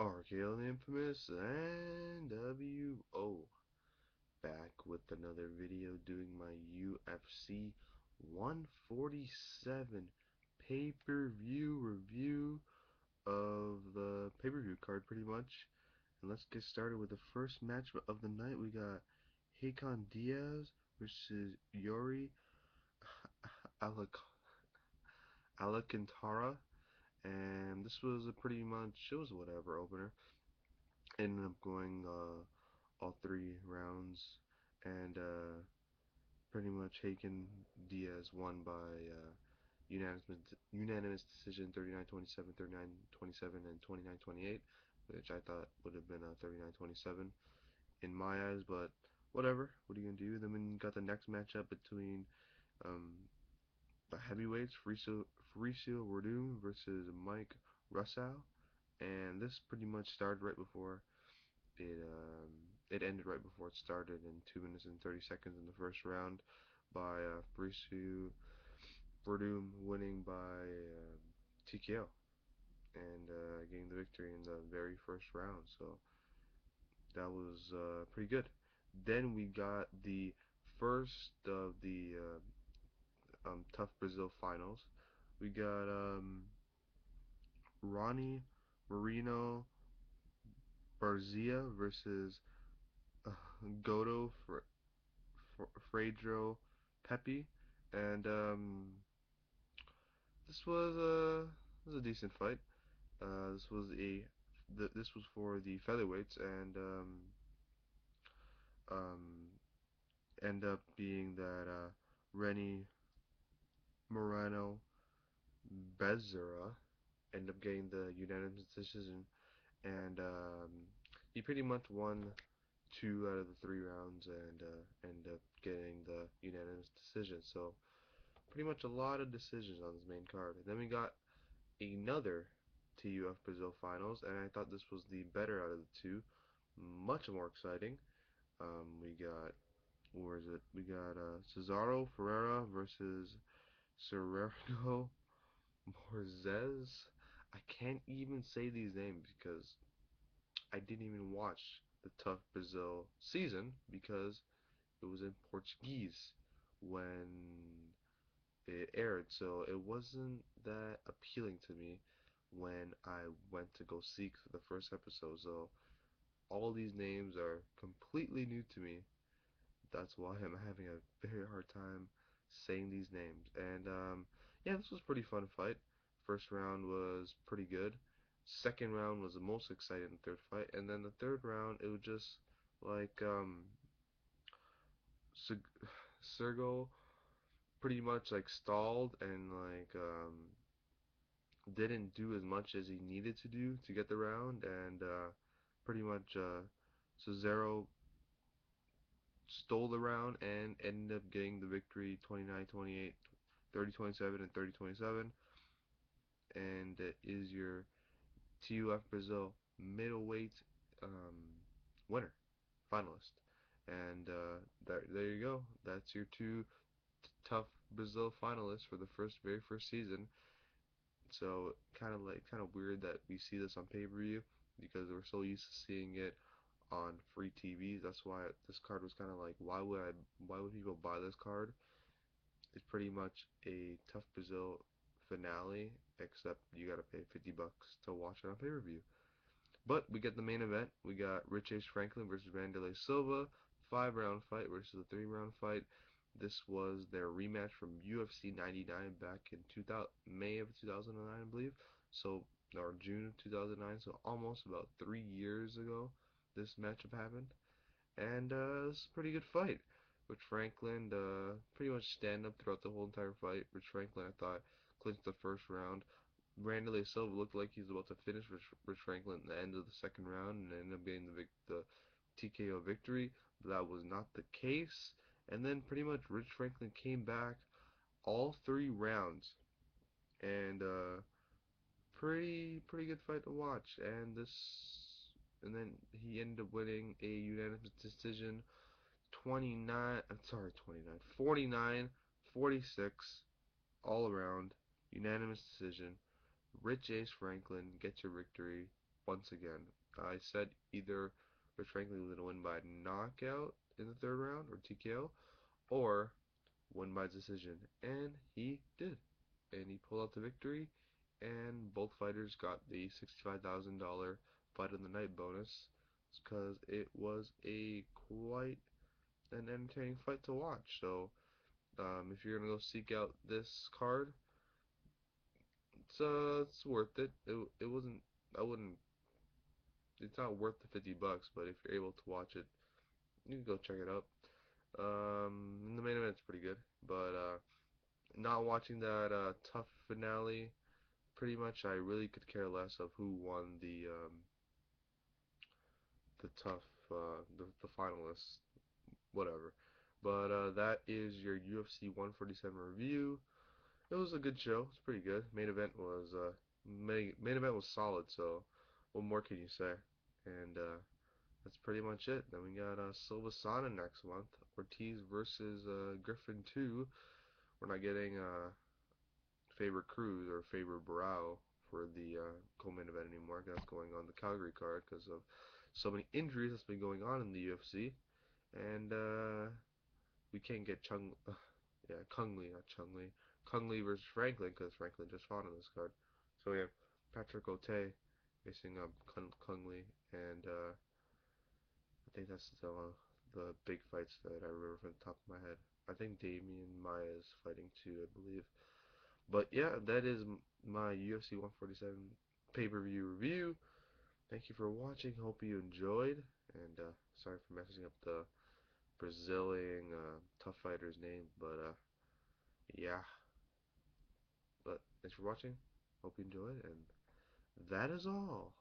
RKO the Infamous and WO back with another video doing my UFC 147 pay-per-view review of the pay-per-view card pretty much. And let's get started with the first match of the night. We got Hakon Diaz versus Yuri Alcantara, and this was a pretty much it was whatever opener. Ended up going all three rounds, and pretty much Haken Diaz won by unanimous decision 39-27, 39-27, and 29-28, which I thought would have been a 39-27 in my eyes, but whatever. What are you gonna do? Then we got the next matchup between um, the heavyweights, Fabricio Werdum versus Mike Russell, and this pretty much started right before it it ended right before it started in 2 minutes and 30 seconds in the first round by Fabricio Verdum winning by TKO and getting the victory in the very first round. So that was pretty good. Then we got the first of the Tough Brazil finals. We got Ronnie Marino Barzia versus uh, Goto Fredro Pepe, and this was a decent fight. This was this was for the featherweights, and um, end up being that Rennie Moreno Bezerra ended up getting the unanimous decision, and he pretty much won 2 out of the 3 rounds, and ended up getting the unanimous decision. So pretty much a lot of decisions on this main card. And then we got another TUF Brazil finals, and I thought this was the better out of the two. Much more exciting. We got, where is it? We got Cesaro Ferreira versus Sergio Morzes. I can't even say these names because I didn't even watch the Tough Brazil season because it was in Portuguese when it aired, so it wasn't that appealing to me when I went to go seek for the first episode. So all these names are completely new to me. That's why I'm having a very hard time saying these names. And yeah, this was a pretty fun fight. First round was pretty good. Second round was the most exciting third fight, and then the third round it was just like Sergo pretty much like stalled and like didn't do as much as he needed to do to get the round, and pretty much Cesaro stole the round and ended up getting the victory 29-28, 30-27, and 30-27, and is your TUF Brazil middleweight winner, finalist. And there you go. That's your two tough Brazil finalists for the very first season. So kind of weird that we see this on pay-per-view because we're so used to seeing it on free TV. That's why this card was kind of like, why would people buy this card? It's pretty much a Tough Brazil finale, except you gotta pay $50 to watch it on pay-per-view. But we get the main event. We got Rich Ace Franklin versus Wanderlei Silva, 5 round fight versus a 3 round fight. This was their rematch from UFC 99 back in May of 2009, I believe. So, or June of 2009. So almost about 3 years ago, this matchup happened, and it's a pretty good fight. Rich Franklin pretty much stand up throughout the whole entire fight. Rich Franklin, I thought, clinched the first round. Wanderlei Silva looked like he was about to finish Rich Franklin at the end of the second round and ended up getting the TKO victory, but that was not the case. And then pretty much Rich Franklin came back all 3 rounds, and pretty good fight to watch. And then he ended up winning a unanimous decision 29, sorry, 29, 49, 46, all around, unanimous decision. Rich Ace Franklin gets your victory. once again. I said either Rich Franklin was going to win by knockout in the third round or TKO, or win by decision, and he did. And he pulled out the victory, and both fighters got the $65,000 fight of the night bonus because it was a quite an entertaining fight to watch. So, if you're gonna go seek out this card, it's worth it. It wasn't. I wouldn't. It's not worth the $50, but if you're able to watch it, you can go check it out. And the main event's pretty good, but not watching that tough finale. Pretty much, I really could care less of who won the tough the finalists, whatever. But that is your UFC 147 review. It was a good show. It's pretty good. Main event was solid. So, what more can you say? And that's pretty much it. Then we got Silva Sana next month. Ortiz versus Griffin 2. We're not getting Faber Cruz or Faber Barao for the co-main event anymore. That's going on the Calgary card because of so many injuries that's been going on in the UFC. And we can't get yeah, Kung Lee, not Chung Lee. Kung Lee versus Franklin because Franklin just fought on this card. So yeah, Patrick O'Tay facing Kung Lee, and I think that's the big fights that I remember from the top of my head. I think Damian Maia is fighting too, I believe. But yeah, that is my UFC 147 pay-per-view review. Thank you for watching. Hope you enjoyed. And sorry for messing up the Brazilian tough fighter's name. But yeah. But thanks for watching. Hope you enjoyed. And that is all.